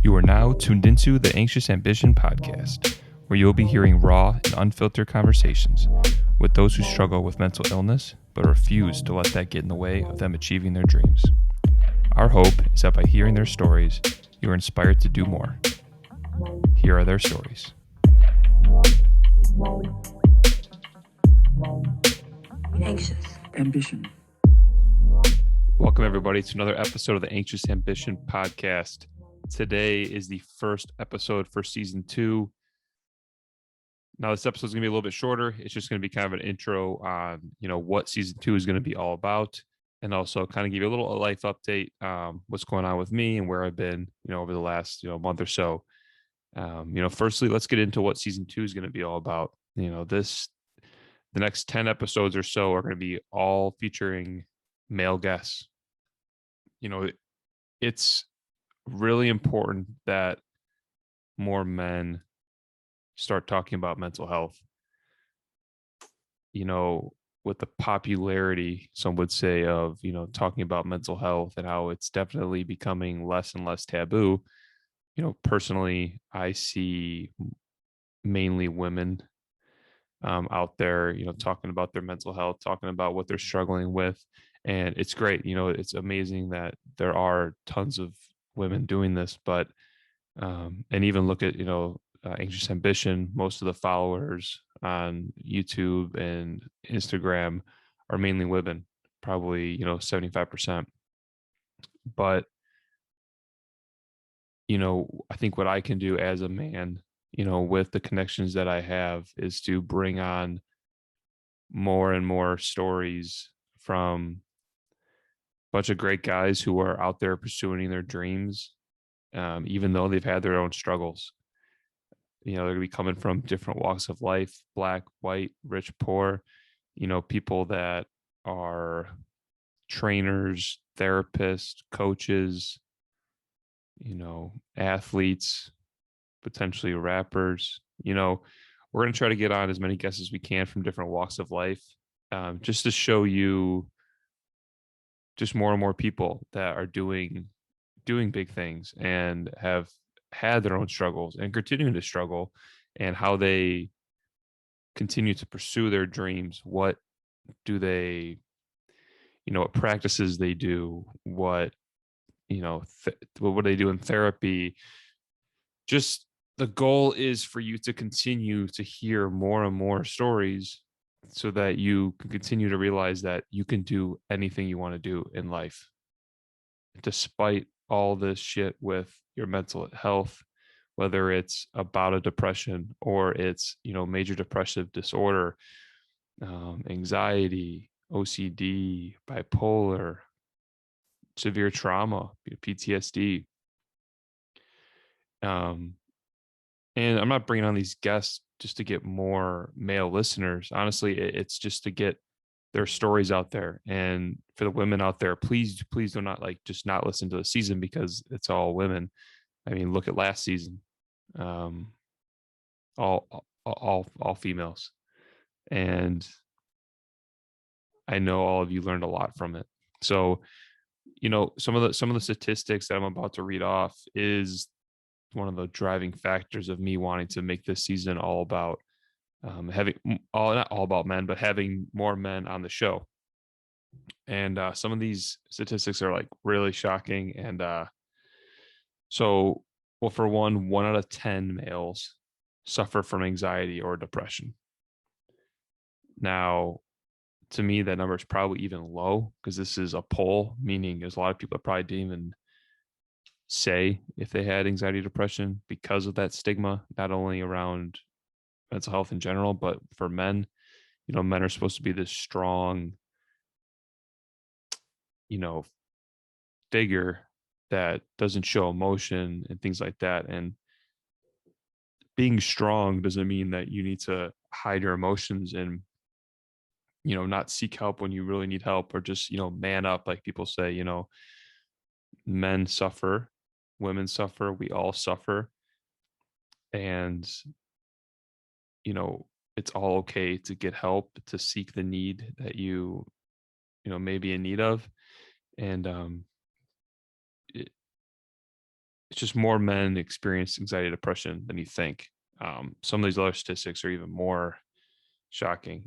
You are now tuned into the Anxious Ambition podcast, where you'll be hearing raw and unfiltered conversations with those who struggle with mental illness but refuse to let that get in the way of them achieving their dreams. Our hope is that by hearing their stories, you are inspired to do more. Here are their stories. Anxious Ambition. Welcome, everybody, to another episode of the Anxious Ambition podcast. Today is the first episode for season 2. Now, this episode is going to be a little bit shorter. It's just going to be kind of an intro on, what season 2 is going to be all about, and also kind of give you a little life update, what's going on with me and where I've been, over the last, month or so. Firstly, let's get into what season 2 is going to be all about. The next 10 episodes or so are going to be all featuring male guests. It's really important that more men start talking about mental health. With the popularity, some would say, of, talking about mental health and how it's definitely becoming less and less taboo. Personally, I see mainly women out there, talking about their mental health, talking about what they're struggling with. And it's great. It's amazing that there are tons of women doing this, but and even look at, Anxious Ambition, most of the followers on YouTube and Instagram are mainly women, probably, 75%. But, I think what I can do as a man, with the connections that I have, is to bring on more and more stories from a bunch of great guys who are out there pursuing their dreams, even though they've had their own struggles. They're going to be coming from different walks of life: black, white, rich, poor, people that are trainers, therapists, coaches, athletes, potentially rappers. We're going to try to get on as many guests as we can from different walks of life, just to show you just more and more people that are doing big things and have had their own struggles and continuing to struggle, and how they continue to pursue their dreams. What do they, what practices they do, what, what they do in therapy. Just the goal is for you to continue to hear more and more stories so that you can continue to realize that you can do anything you want to do in life, despite all this shit with your mental health, whether it's about a depression or it's, major depressive disorder, anxiety, OCD, bipolar, severe trauma, PTSD. And I'm not bringing on these guests just to get more male listeners. Honestly, it's just to get their stories out there. And for the women out there, please do not just not listen to the season because it's all women. I mean, look at last season. All females. And I know all of you learned a lot from it. So, some of the statistics that I'm about to read off is one of the driving factors of me wanting to make this season all about having not all about men, but having more men on the show. And some of these statistics are really shocking. And for one out of 10 males suffer from anxiety or depression. Now, to me, that number is probably even low because this is a poll, meaning there's a lot of people that probably didn't even say if they had anxiety or depression because of that stigma, not only around mental health in general, but for men. Men are supposed to be this strong, figure that doesn't show emotion and things like that. And being strong doesn't mean that you need to hide your emotions and, not seek help when you really need help, or just, man up. Like people say, men suffer, women suffer, we all suffer. And, it's all okay to get help, to seek the need that you may be in need of. And it's just more men experience anxiety, depression than you think. Some of these other statistics are even more shocking.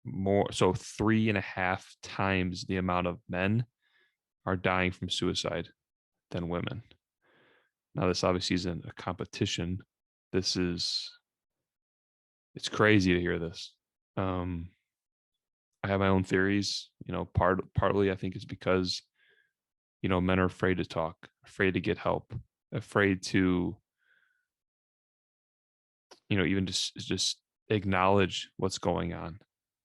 More so, 3.5 times the amount of men are dying from suicide than women. Now, this obviously isn't a competition. This is it's crazy to hear this. Um, I have my own theories. Partly I think it's because men are afraid to talk, afraid to get help, afraid to even just acknowledge what's going on.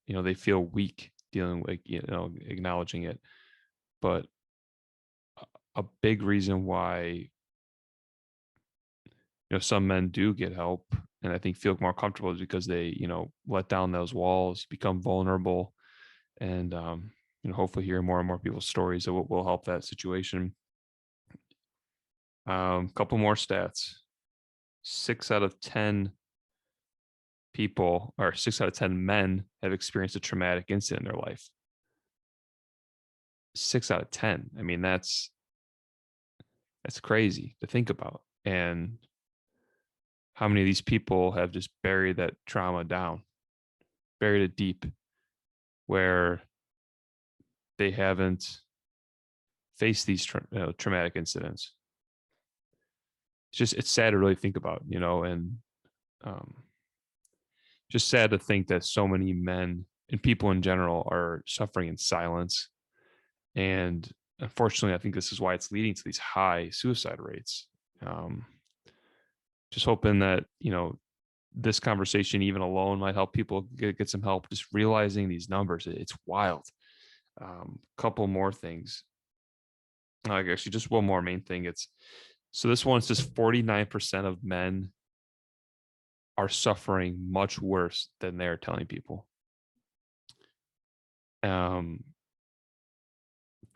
They feel weak dealing with acknowledging it. But a big reason why some men do get help and I think feel more comfortable is because they let down those walls, become vulnerable, and hopefully hear more and more people's stories that will help that situation. Couple more stats: 6 out of 10 people, or 6 out of 10 men, have experienced a traumatic incident in their life. 6 out of 10. I mean, that's crazy to think about. And how many of these people have just buried that trauma down, buried it deep, where they haven't faced these traumatic incidents? It's sad to really think about, and um, just sad to think that so many men and people in general are suffering in silence. And unfortunately, I think this is why it's leading to these high suicide rates. Um, just hoping that this conversation, even alone, might help people get some help. Just realizing these numbers, it's wild. Couple more things. Like, actually, just one more main thing. This one's just 49% of men are suffering much worse than they're telling people. Um,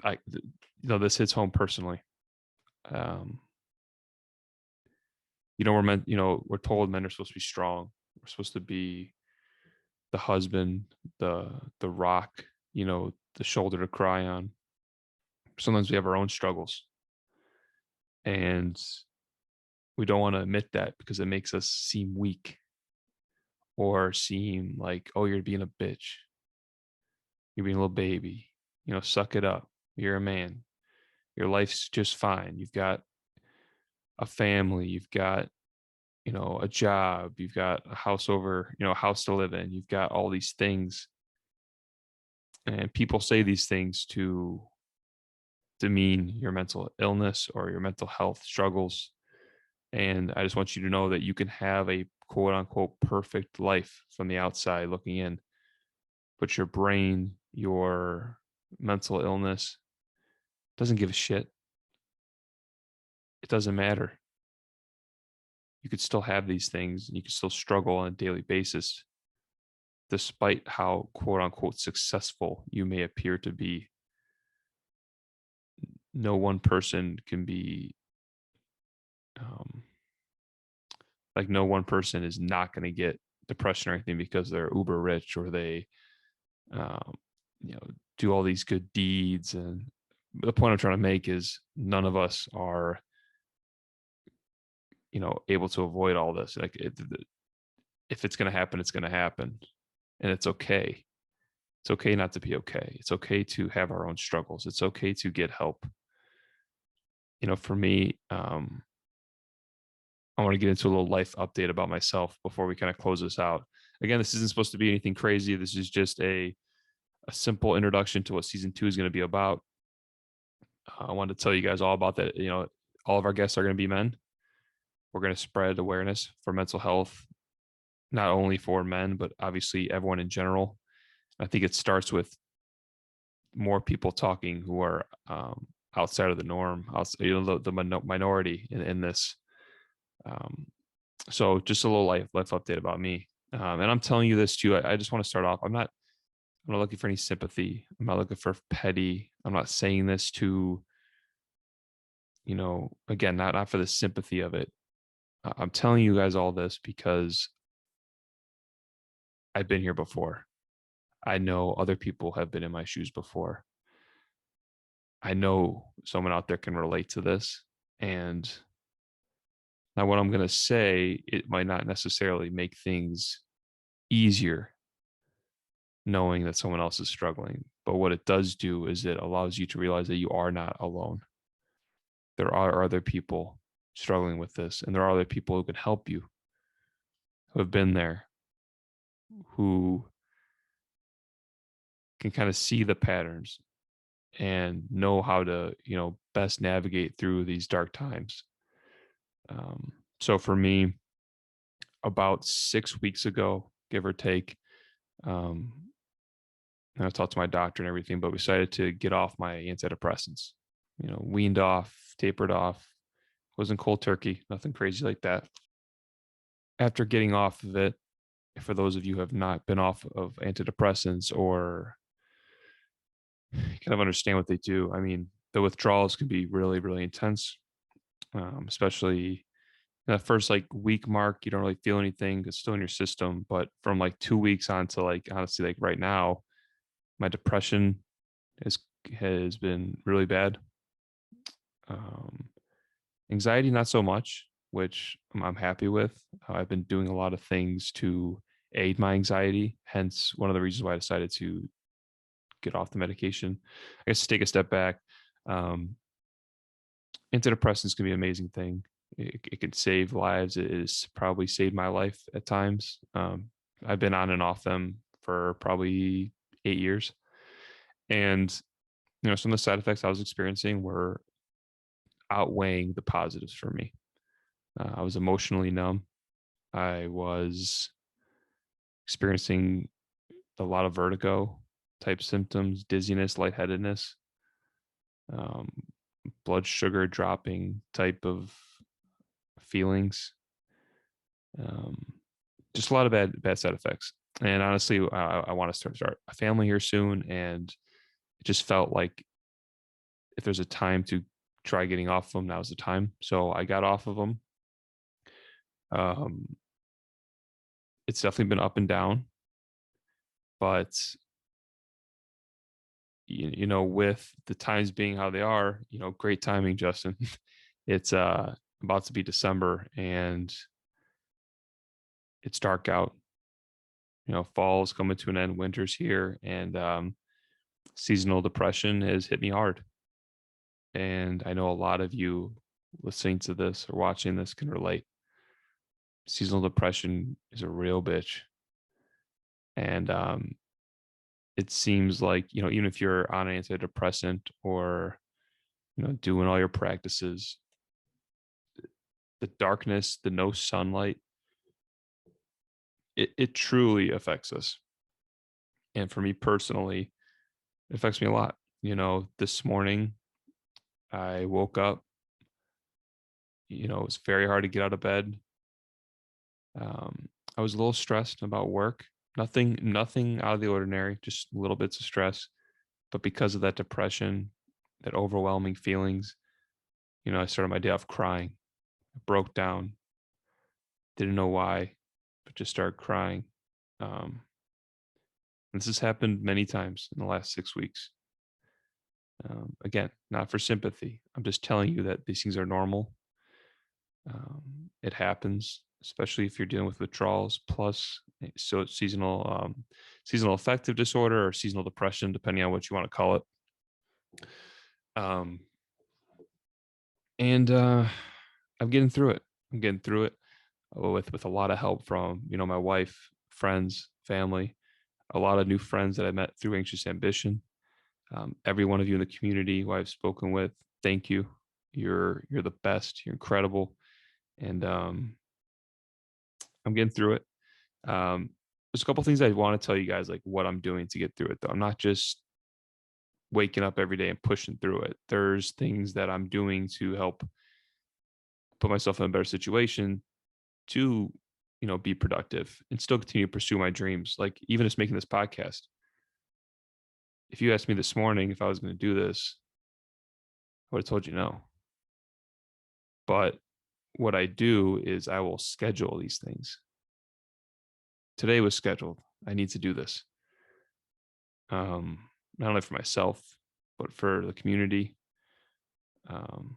I, this hits home personally. Um, we're meant, we're told men are supposed to be strong. We're supposed to be the husband, the rock, the shoulder to cry on. Sometimes we have our own struggles, and we don't want to admit that because it makes us seem weak or seem like, oh, you're being a bitch. You're being a little baby. Suck it up. You're a man. Your life's just fine. You've got a family. You've got, a job. You've got a house a house to live in. You've got all these things. And people say these things to demean your mental illness or your mental health struggles. And I just want you to know that you can have a quote unquote perfect life from the outside looking in, but your brain, your mental illness doesn't give a shit. It doesn't matter. You could still have these things and you could still struggle on a daily basis, despite how quote unquote successful you may appear to be. No one person can be, um, no one person is not going to get depression or anything because they're uber rich or they, um, you know, do all these good deeds. And the point I'm trying to make is none of us are, able to avoid all this. If it's going to happen, it's going to happen, and it's okay. It's okay not to be okay. It's okay to have our own struggles. It's okay to get help. For me, I want to get into a little life update about myself before we kind of close this out. Again, this isn't supposed to be anything crazy. This is just a simple introduction to what season 2 is going to be about. I wanted to tell you guys all about that. All of our guests are going to be men. We're going to spread awareness for mental health, not only for men, but obviously everyone in general. I think it starts with more people talking who are outside of the norm, outside, the minority in this. Um, so just a little life update about me. And I'm telling you this too. I just want to start off. I'm not looking for any sympathy. I'm not looking for petty. I'm not saying this to, again, not for the sympathy of it. I'm telling you guys all this because I've been here before. I know other people have been in my shoes before. I know someone out there can relate to this. And now, what I'm going to say, it might not necessarily make things easier knowing that someone else is struggling. But what it does do is it allows you to realize that you are not alone. There are other people struggling with this, and there are other people who can help you, who have been there, who can kind of see the patterns and know how to, best navigate through these dark times. So for me, about 6 weeks ago, give or take, um, and I talked to my doctor and everything, but we decided to get off my antidepressants. Weaned off, tapered off. Wasn't cold turkey, nothing crazy like that. After getting off of it, for those of you who have not been off of antidepressants or kind of understand what they do, I mean, the withdrawals can be really, really intense, especially in that first like week mark. You don't really feel anything; it's still in your system. But from like 2 weeks on to like honestly, like right now, my depression has has been really bad. Um, Anxiety, not so much, which I'm happy with. I've been doing a lot of things to aid my anxiety. Hence, one of the reasons why I decided to get off the medication. I guess to take a step back, um, antidepressants can be an amazing thing. It can save lives. It has probably saved my life at times. I've been on and off them for probably 8 years, and some of the side effects I was experiencing were outweighing the positives for me. I was emotionally numb. I was experiencing a lot of vertigo type symptoms, dizziness, lightheadedness, um, blood sugar dropping type of feelings. Um, just a lot of bad side effects. And honestly, I want to start a family here soon, and it just felt like if there's a time to try getting off of them, now's the time. So I got off of them. Um, it's definitely been up and down, but with the times being how they are, great timing, Justin. It's about to be December and it's dark out. Fall's coming to an end, winter's here, and seasonal depression has hit me hard. And I know a lot of you listening to this or watching this can relate. Seasonal depression is a real bitch. And it seems like, even if you're on an antidepressant or, doing all your practices, the darkness, the no sunlight, it truly affects us. And for me personally, it affects me a lot. This morning I woke up, it was very hard to get out of bed. I was a little stressed about work. Nothing out of the ordinary, just little bits of stress. But because of that depression, that overwhelming feelings, I started my day off crying. I broke down, didn't know why, but just started crying. Um, this has happened many times in the last 6 weeks. Again, not for sympathy. I'm just telling you that these things are normal. It happens, especially if you're dealing with withdrawals plus so seasonal affective disorder or seasonal depression, depending on what you want to call it. Um, and I'm getting through it. I'm getting through it with a lot of help from my wife, friends, family, a lot of new friends that I met through Anxious Ambition. Every one of you in the community who I've spoken with, thank you. You're the best. You're incredible, and I'm getting through it. There's a couple things I want to tell you guys, like what I'm doing to get through it. Though I'm not just waking up every day and pushing through it. There's things that I'm doing to help put myself in a better situation to be productive and still continue to pursue my dreams. Like even just making this podcast. If you asked me this morning if I was going to do this, I would have told you no. But what I do is I will schedule these things. Today was scheduled. I need to do this. Not only for myself, but for the community. Um,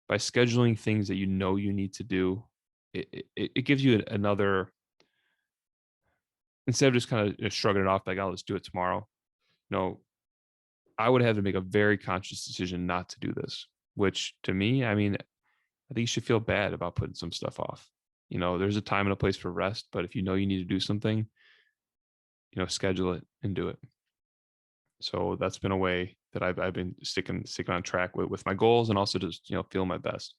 by scheduling things that you know you need to do, it gives you another, instead of just kind of shrugging it off like, oh, let's do it tomorrow. No, I would have to make a very conscious decision not to do this, which to me, I mean, I think you should feel bad about putting some stuff off. There's a time and a place for rest, but if you know you need to do something, schedule it and do it. So that's been a way that I've been sticking on track with my goals, and also just feel my best.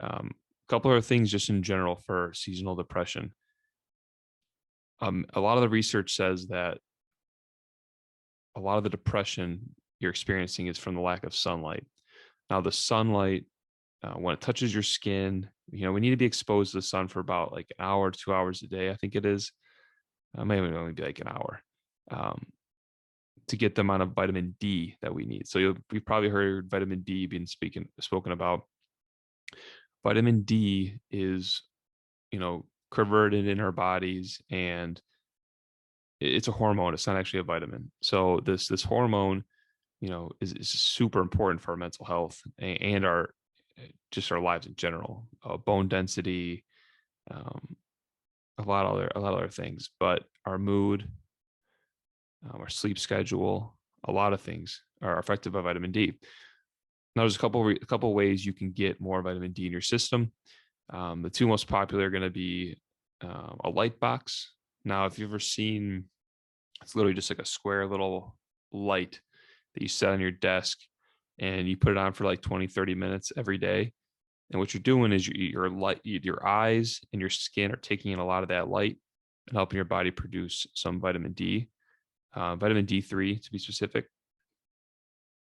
A couple of things just in general for seasonal depression. A lot of the research says that a lot of the depression you're experiencing is from the lack of sunlight. Now, the sunlight, when it touches your skin, we need to be exposed to the sun for about like an hour to 2 hours a day. I think it is. Maybe only be like an hour, to get the amount of vitamin D that we need. So you've probably heard vitamin D being spoken about. Vitamin D is, converted in our bodies, and it's a hormone. It's not actually a vitamin. So this hormone, is super important for our mental health and our just our lives in general. Bone density, um, a lot of other things, but our mood, our sleep schedule, a lot of things are affected by vitamin D. Now, there's a couple ways you can get more vitamin D in your system. The two most popular are going to be a light box. Now, if you've ever seen, it's literally just like a square little light that you set on your desk, and you put it on for like 20, 30 minutes every day. And what you're doing is your eyes and your skin are taking in a lot of that light and helping your body produce some vitamin D, vitamin D3 to be specific,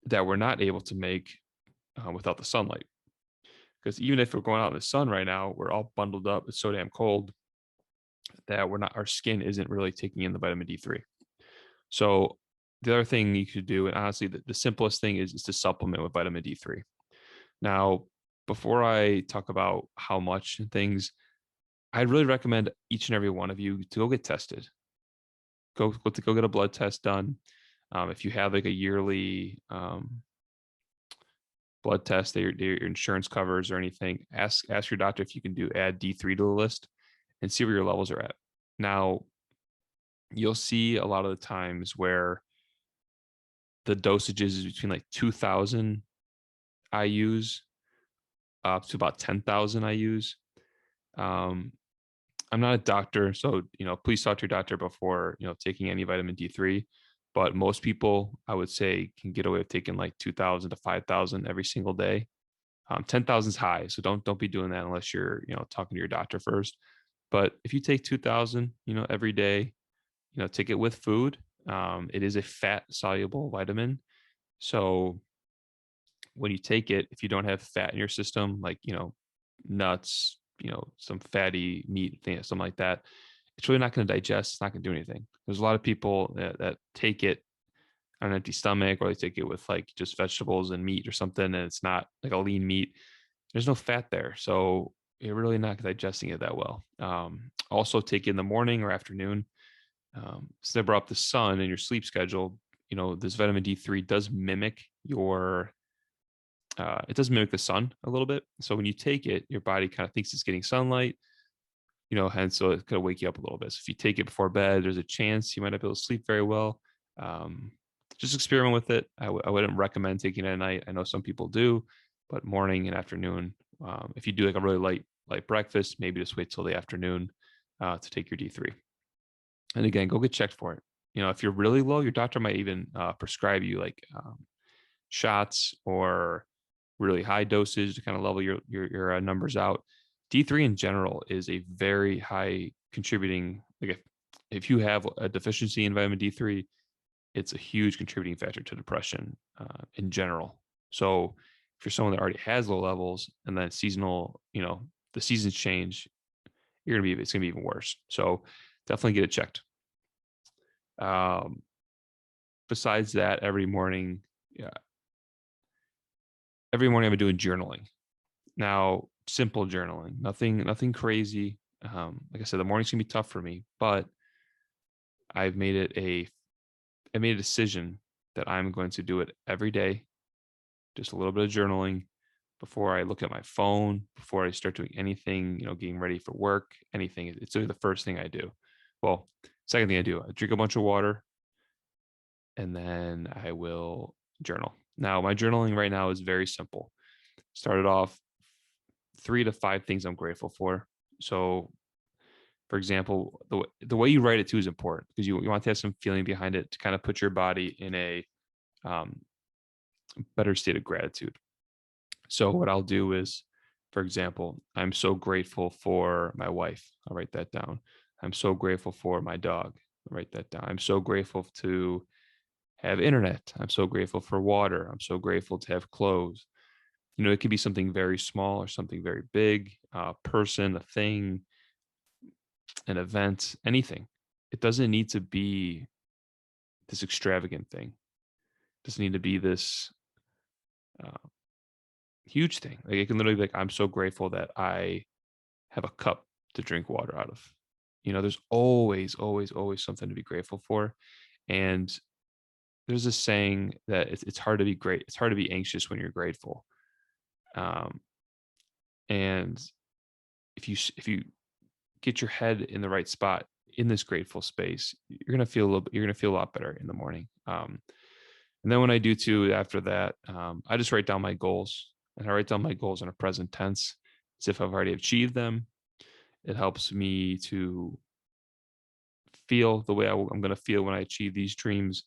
that we're not able to make without the sunlight. Because even if we're going out in the sun right now, we're all bundled up. It's so damn cold that our skin isn't really taking in the vitamin D3. So the other thing you could do, and honestly, the simplest thing is to supplement with vitamin D3. Now, before I talk about how much and things, I'd really recommend each and every one of you to go get tested. Go get a blood test done. If you have like a yearly blood test that your insurance covers or anything, ask your doctor if you can add D3 to the list and see where your levels are at. Now, you'll see a lot of the times where the dosages is between like 2,000 IUs up to about 10,000 IUs. I'm not a doctor, so please talk to your doctor before taking any vitamin D3. But most people, I would say, can get away with taking like 2,000 to 5,000 every single day. 10,000 is high, so don't be doing that unless you're talking to your doctor first. But if you take 2,000 every day, take it with food. It is a fat soluble vitamin, so when you take it, if you don't have fat in your system, like nuts, some fatty meat thing, something like that, it's really not going to digest. It's not going to do anything. There's a lot of people that take it on an empty stomach, or they take it with like just vegetables and meat or something, and it's not like a lean meat. There's no fat there, so you're really not digesting it that well. Also, take it in the morning or afternoon. Since I brought up the sun and your sleep schedule, this vitamin D3 does mimic it does mimic the sun a little bit. So when you take it, your body kind of thinks it's getting sunlight, hence so it's going to wake you up a little bit. So if you take it before bed, there's a chance you might not be able to sleep very well. Just experiment with it. I wouldn't recommend taking it at night. I know some people do, but morning and afternoon. If you do like a really light breakfast, maybe just wait till the afternoon to take your D3. And again, go get checked for it. If you're really low, your doctor might even prescribe you like shots or really high dosage to kind of level your numbers out. D3 in general is a very high contributing, like if you have a deficiency in vitamin D3, it's a huge contributing factor to depression in general. So if you're someone that already has low levels and then seasonal, the seasons change, it's gonna be even worse. So definitely get it checked. Besides that, every morning I've been doing journaling. Now, simple journaling, nothing crazy. Like I said, the morning's gonna be tough for me, but I made a decision that I'm going to do it every day, just a little bit of journaling before I look at my phone, before I start doing anything, getting ready for work, anything. It's really the first thing I do. Well, second thing I do, I drink a bunch of water and then I will journal. Now, my journaling right now is very simple. Started off 3 to 5 things I'm grateful for. So, for example, the way you write it too is important because you want to have some feeling behind it to kind of put your body in a um, better state of gratitude. So what I'll do is, for example, I'm so grateful for my wife. I'll write that down. I'm so grateful for my dog. I'll write that down. I'm so grateful to have internet. I'm so grateful for water. I'm so grateful to have clothes. It could be something very small or something very big, a person, a thing, an event, anything. It doesn't need to be this extravagant thing. It doesn't need to be this uh, huge thing. Like it can literally be like, I'm so grateful that I have a cup to drink water out of. There's always, always, always something to be grateful for. And there's this saying that it's hard to be great. It's hard to be anxious when you're grateful. Um, and if you get your head in the right spot in this grateful space, you're gonna feel a lot better in the morning. And then when I do too, after that, I just write down my goals, and I write down my goals in a present tense, as if I've already achieved them. It helps me to feel the way I'm going to feel when I achieve these dreams.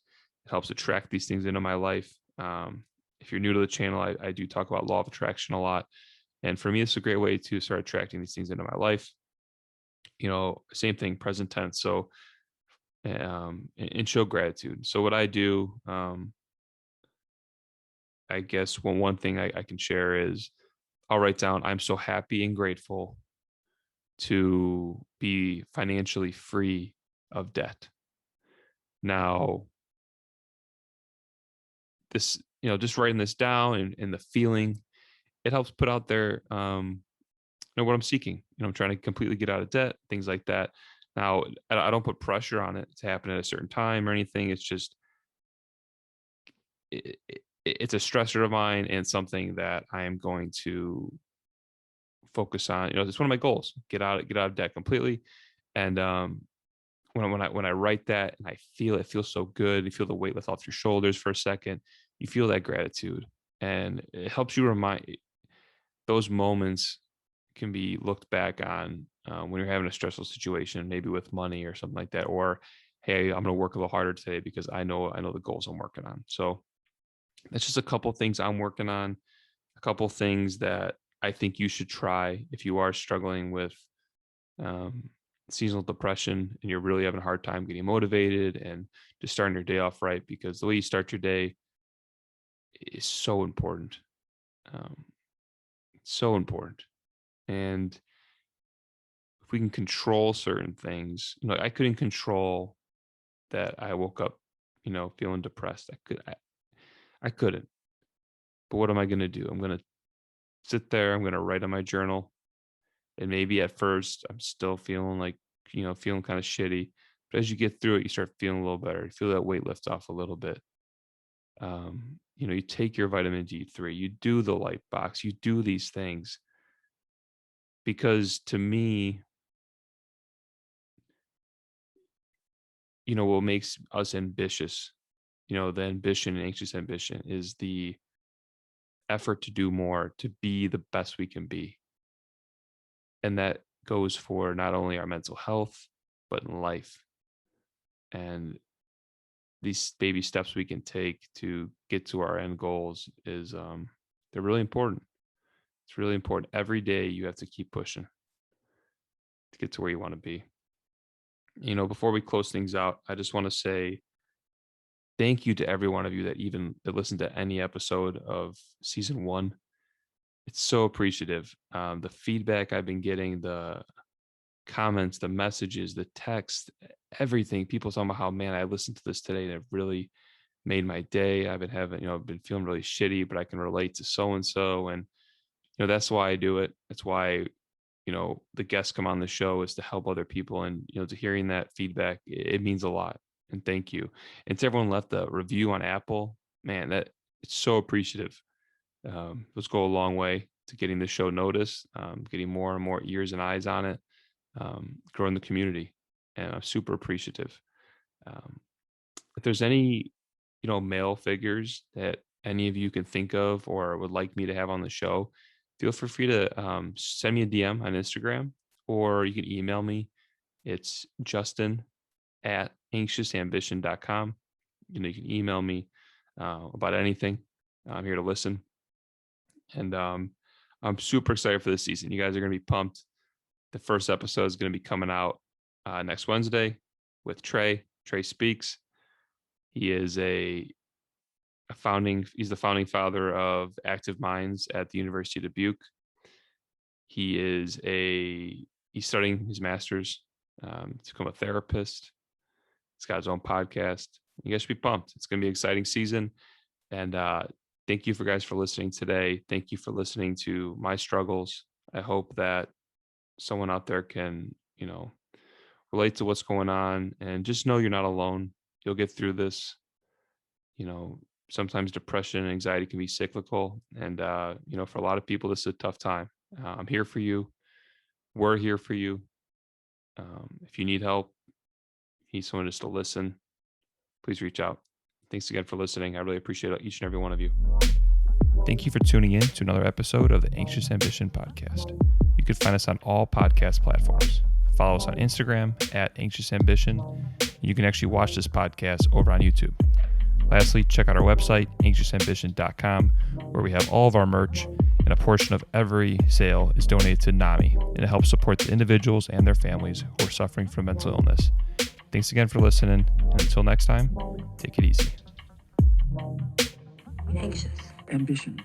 It helps attract these things into my life. If you're new to the channel, I do talk about law of attraction a lot. And for me, it's a great way to start attracting these things into my life. Same thing, present tense. So, and show gratitude. So what I do, I guess one thing I can share is I'll write down, I'm so happy and grateful to be financially free of debt. Now, this, just writing this down and the feeling, it helps put out there, what I'm seeking. I'm trying to completely get out of debt, things like that. Now, I don't put pressure on it to happen at a certain time or anything. It's just, it's a stressor of mine and something that I am going to focus on. It's one of my goals, get out of debt completely. And, when I write that and I feel it feels so good, you feel the weight lift off your shoulders for a second, you feel that gratitude, and it helps you remind those moments can be looked back on when you're having a stressful situation, maybe with money or something like that, or hey, I'm going to work a little harder today because I know the goals I'm working on. So that's just a couple things I'm working on, a couple things that I think you should try if you are struggling with um, seasonal depression and you're really having a hard time getting motivated and just starting your day off right, because the way you start your day is so important. Um, so important. And if we can control certain things, I couldn't control that I woke up, feeling depressed. I couldn't. But what am I going to do? I'm going to sit there. I'm going to write on my journal. And maybe at first I'm still feeling like, feeling kind of shitty. But as you get through it, you start feeling a little better. You feel that weight lift off a little bit. You take your vitamin D3, you do the light box, you do these things because to me, what makes us ambitious, the ambition and anxious ambition is the effort to do more, to be the best we can be. And that goes for not only our mental health, but in life. And these baby steps we can take to get to our end goals is they're really important. It's really important. Every day you have to keep pushing to get to where you want to be. Before we close things out, I just want to say thank you to every one of you that listened to any episode of season 1. It's so appreciative. The feedback I've been getting, the comments, the messages, the text, everything. People talking about how, man, I listened to this today and it really made my day. I've been feeling really shitty, but I can relate to so and so, and that's why I do it. That's why the guests come on the show, is to help other people, and to hearing that feedback, it means a lot. And thank you. And to everyone left a review on Apple, man, that it's so appreciative. Those go a long way to getting the show noticed, getting more and more ears and eyes on it, growing the community. And I'm super appreciative. Um, if there's any, male figures that any of you can think of or would like me to have on the show, feel free to send me a DM on Instagram, or you can email me. It's justin@anxiousambition.com. You can email me about anything. I'm here to listen. And I'm super excited for this season. You guys are going to be pumped. The first episode is going to be coming out next Wednesday with Trey. Trey Speaks. He is he's the founding father of Active Minds at the University of Dubuque. He's studying his master's to become a therapist. He's got his own podcast. You guys should be pumped. It's going to be an exciting season. And thank you guys for listening today. Thank you for listening to my struggles. I hope that someone out there can, relate to what's going on, and just know you're not alone. You'll get through this. Sometimes depression and anxiety can be cyclical. And, for a lot of people, this is a tough time. I'm here for you. We're here for you. If you need help, need someone just to listen, please reach out. Thanks again for listening. I really appreciate each and every one of you. Thank you for tuning in to another episode of the Anxious Ambition podcast. You can find us on all podcast platforms. Follow us on Instagram @AnxiousAmbition. You can actually watch this podcast over on YouTube. Lastly, check out our website, anxiousambition.com, where we have all of our merch, and a portion of every sale is donated to NAMI, and it helps support the individuals and their families who are suffering from mental illness. Thanks again for listening, and until next time, take it easy. Anxious. Ambition.